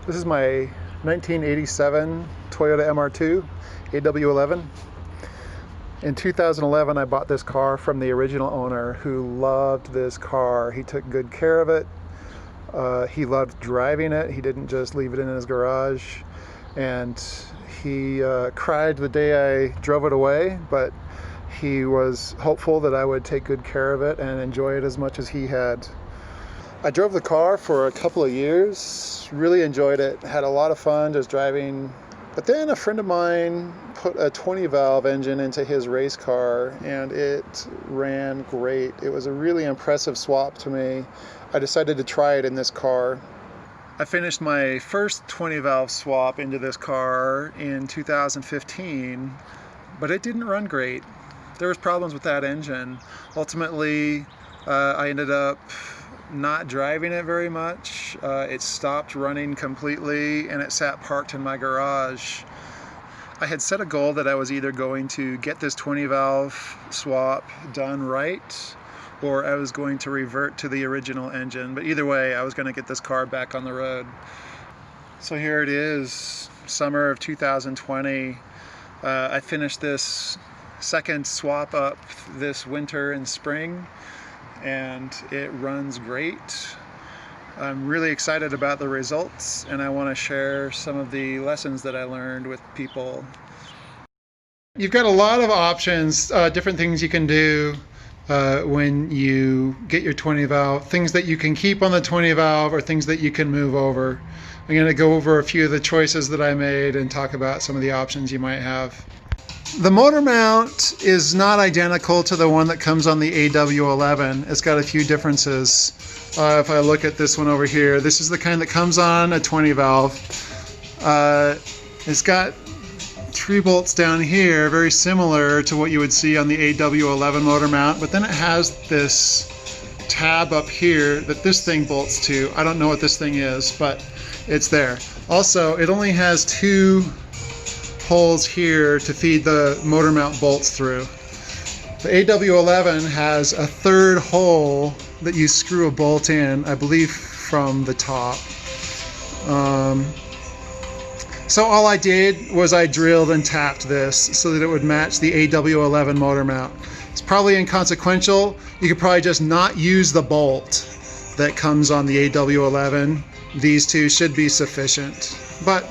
This is my 1987 Toyota MR2 AW11. In 2011, I bought this car from the original owner who loved this car. He took good care of it. He loved driving it. He didn't just leave it in his garage. And he cried the day I drove it away, but he was hopeful that I would take good care of it and enjoy it as much as he had. I drove the car for a couple of years, really enjoyed it, had a lot of fun just driving. But then a friend of mine put a 20 valve engine into his race car and it ran great. It was a really impressive swap to me. I decided to try it in this car. I finished my first 20 valve swap into this car in 2015, but it didn't run great. There was problems with that engine. Ultimately, I ended up not driving it very much. It stopped running completely and it sat parked in my garage. I had set a goal that I was either going to get this 20 valve swap done right or I was going to revert to the original engine, but either way I was going to get this car back on the road. So here it is, summer of 2020. I finished this second swap up this winter and spring, and it runs great. I'm really excited about the results, and I want to share some of the lessons that I learned with people. You've got a lot of options, different things you can do when you get your 20 valve, things that you can keep on the 20 valve or things that you can move over. I'm going to go over a few of the choices that I made and talk about some of the options you might have. The motor mount is not identical to the one that comes on the AW11. It's got a few differences. If I look at this one over here, this is the kind that comes on a 20 valve. It's got 3 bolts down here, very similar to what you would see on the AW11 motor mount, but then it has this tab up here that this thing bolts to. I don't know what this thing is, but it's there. Also, it only has 2 holes here to feed the motor mount bolts through. The AW11 has a 3rd hole that you screw a bolt in, I believe from the top. So all I did was I drilled and tapped this so that it would match the AW11 motor mount. It's probably inconsequential. You could probably just not use the bolt that comes on the AW11. These 2 should be sufficient, but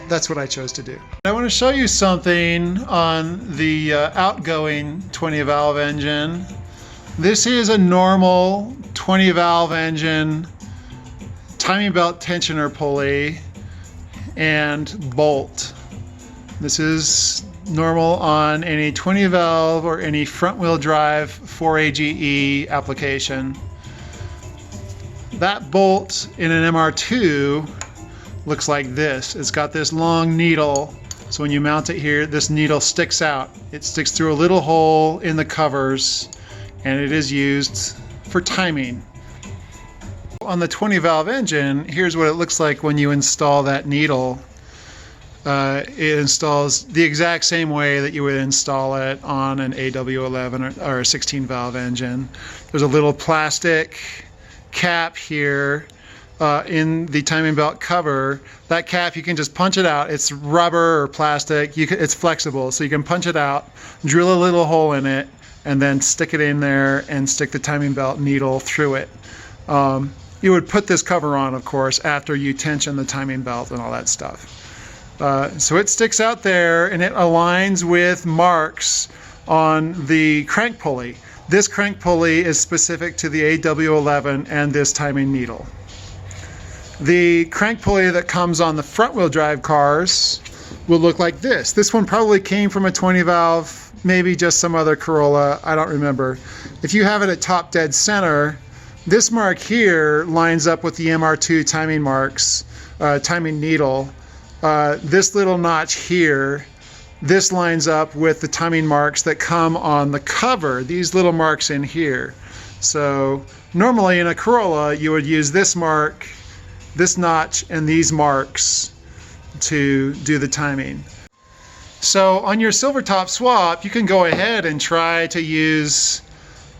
that's what I chose to do. I want to show you something on the outgoing 20 valve engine. This is a normal 20 valve engine, timing belt tensioner pulley and bolt. This is normal on any 20 valve or any front wheel drive 4AGE application. That bolt in an MR2 looks like this. It's got this long needle, so when you mount it here, this needle sticks out. It sticks through a little hole in the covers, and it is used for timing. On the 20 valve engine, here's what it looks like when you install that needle. It installs the exact same way that you would install it on an AW11 or a 16 valve engine. There's a little plastic cap here in the timing belt cover. That cap, you can just punch it out. It's rubber or plastic. It's flexible, so you can punch it out, drill a little hole in it, and then stick it in there and stick the timing belt needle through it. You would put this cover on, of course, after you tension the timing belt and all that stuff. So it sticks out there and it aligns with marks on the crank pulley. This crank pulley is specific to the AW11 and this timing needle. The crank pulley that comes on the front wheel drive cars will look like this. This one probably came from a 20 valve, maybe just some other Corolla, I don't remember. If you have it at top dead center, this mark here lines up with the MR2 timing marks, timing needle. This little notch here, this lines up with the timing marks that come on the cover, these little marks in here. So normally in a Corolla, you would use this mark, this notch, and these marks to do the timing. So on your Silvertop swap, you can go ahead and try to use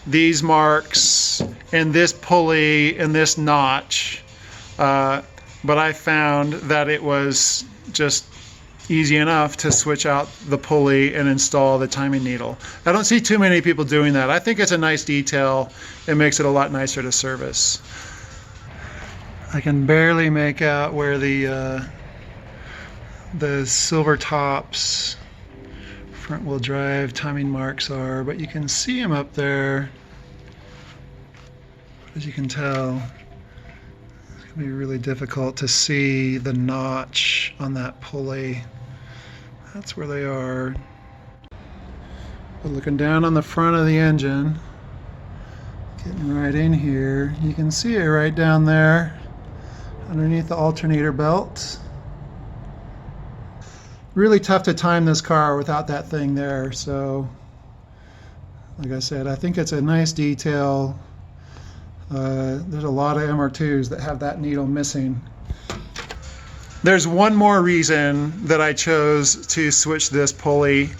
these marks and this pulley and this notch. but I found that it was just easy enough to switch out the pulley and install the timing needle. I don't see too many people doing that. I think it's a nice detail. It makes it a lot nicer to service. I can barely make out where the Silvertop's front wheel drive timing marks are, but you can see them up there. As you can tell, it's going to be really difficult to see the notch on that pulley. That's where they are. But looking down on the front of the engine, getting right in here, you can see it right down there underneath the alternator belt. Really tough to time this car without that thing there. So, like I said, I think it's a nice detail. There's a lot of MR2s that have that needle missing. There's one more reason that I chose to switch this pulley,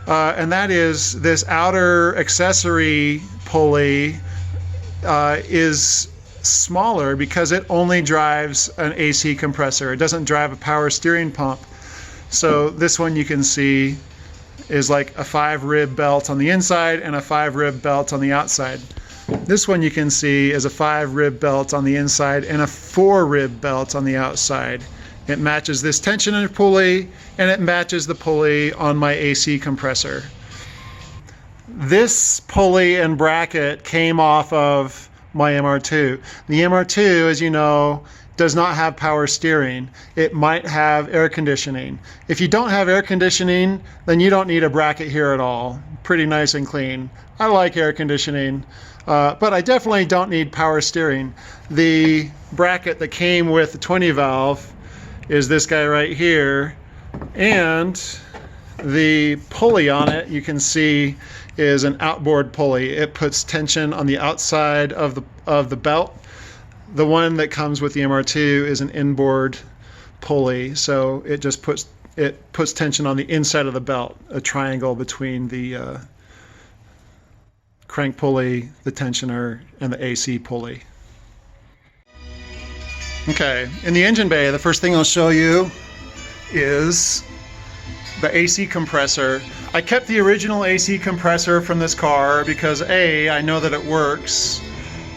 and that is this outer accessory pulley is smaller because it only drives an AC compressor. It doesn't drive a power steering pump. So this one you can see is like a 5-rib belt on the inside and a 5-rib belt on the outside. This one you can see is a 5-rib belt on the inside and a 4-rib belt on the outside. It matches this tensioner pulley and it matches the pulley on my AC compressor. This pulley and bracket came off of my MR2. The MR2, as you know, does not have power steering. It might have air conditioning. If you don't have air conditioning, then you don't need a bracket here at all. Pretty nice and clean. I like air conditioning, but I definitely don't need power steering. The bracket that came with the 20 valve is this guy right here, and the pulley on it, you can see, is an outboard pulley. It puts tension on the outside of the belt. The one that comes with the MR2 is an inboard pulley, so it just puts tension on the inside of the belt, a triangle between the crank pulley, the tensioner, and the AC pulley. Okay, in the engine bay, the first thing I'll show you is the AC compressor. I kept the original AC compressor from this car because A, I know that it works,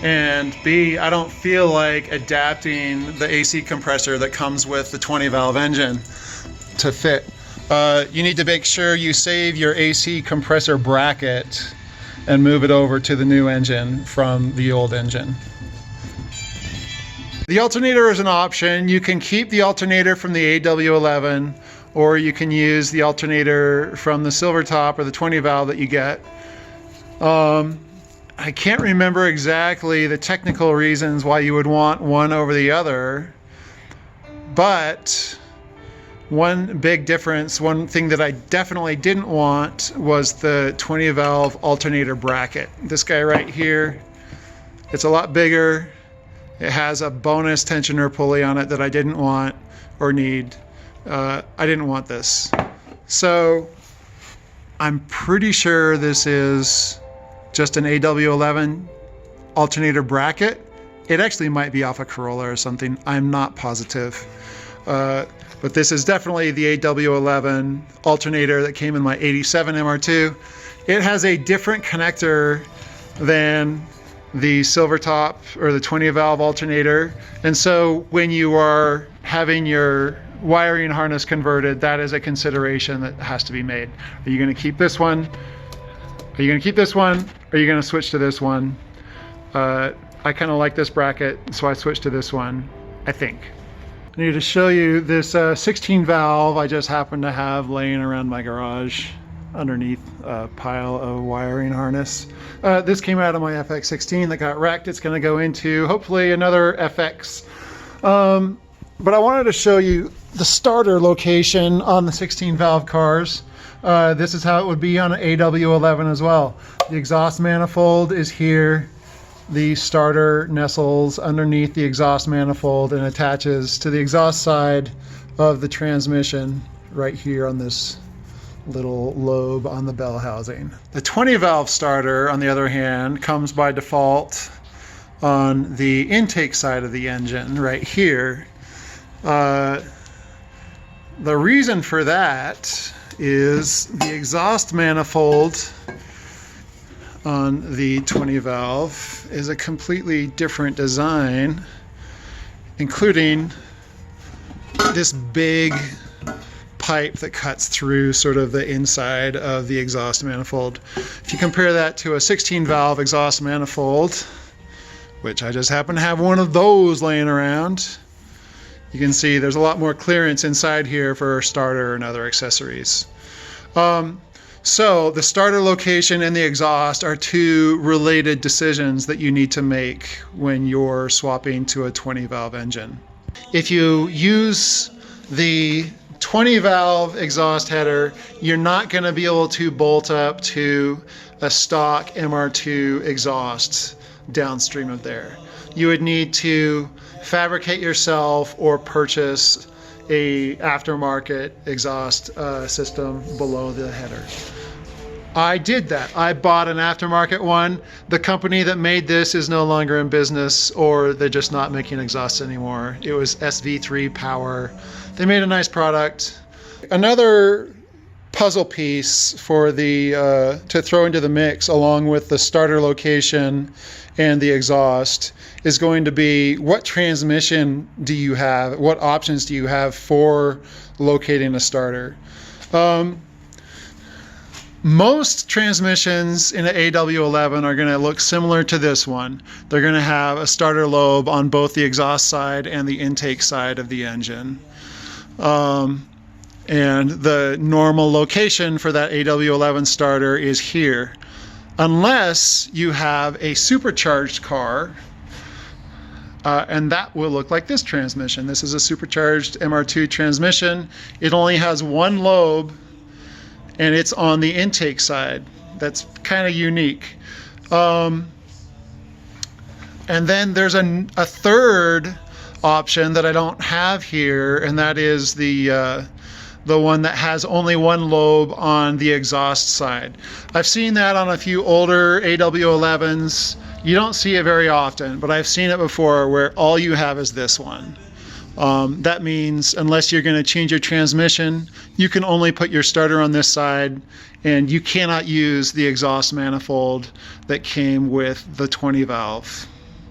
and B, I don't feel like adapting the AC compressor that comes with the 20 valve engine to fit. You need to make sure you save your AC compressor bracket and move it over to the new engine from the old engine. The alternator is an option. You can keep the alternator from the AW11, or you can use the alternator from the Silvertop or the 20 valve that you get. I can't remember exactly the technical reasons why you would want one over the other, but one big difference, one thing that I definitely didn't want was the 20 valve alternator bracket. This guy right here, it's a lot bigger. It has a bonus tensioner pulley on it that I didn't want or need. I didn't want this. So I'm pretty sure this is just an AW11 alternator bracket. It actually might be off a Corolla or something. I'm not positive. But this is definitely the AW11 alternator that came in my 87 MR2. It has a different connector than the Silvertop or the 20 valve alternator. And so when you are having your wiring harness converted, that is a consideration that has to be made. Are you going to keep this one? Are you going to keep this one? Are you going to switch to this one? I kind of like this bracket, so I switched to this one, I think. I need to show you this 16 valve I just happen to have laying around my garage underneath a pile of wiring harness. This came out of my FX16 that got wrecked. It's going to go into hopefully another FX. But I wanted to show you the starter location on the 16 valve cars. This is how it would be on an AW11 as well. The exhaust manifold is here. The starter nestles underneath the exhaust manifold and attaches to the exhaust side of the transmission right here on this little lobe on the bell housing. The 20 valve starter, on the other hand, comes by default on the intake side of the engine right here. The reason for that is the exhaust manifold on the 20 valve is a completely different design, including this big pipe that cuts through sort of the inside of the exhaust manifold. If you compare that to a 16 valve exhaust manifold, which I just happen to have one of those laying around, you can see there's a lot more clearance inside here for starter and other accessories. So the starter location and the exhaust are two related decisions that you need to make when you're swapping to a 20 valve engine. If you use the 20 valve exhaust header, you're not going to be able to bolt up to a stock MR2 exhaust downstream of there. You would need to fabricate yourself or purchase a aftermarket exhaust system below the header. I did that. I bought an aftermarket one. The company that made this is no longer in business, or they're just not making exhausts anymore. It was SV3 Power. They made a nice product. Another puzzle piece for the to throw into the mix along with the starter location and the exhaust is going to be, what transmission do you have? What options do you have for locating a starter? Most transmissions in an AW11 are going to look similar to this one. They're going to have a starter lobe on both the exhaust side and the intake side of the engine. And the normal location for that AW11 starter is here. Unless you have a supercharged car, and that will look like this transmission. This is a supercharged MR2 transmission. It only has one lobe, and it's on the intake side. That's kind of unique. And then there's a third option that I don't have here, and that is the one that has only one lobe on the exhaust side. I've seen that on a few older AW11s. You don't see it very often, but I've seen it before where all you have is this one. That means unless you're going to change your transmission, you can only put your starter on this side, and you cannot use the exhaust manifold that came with the 20 valve.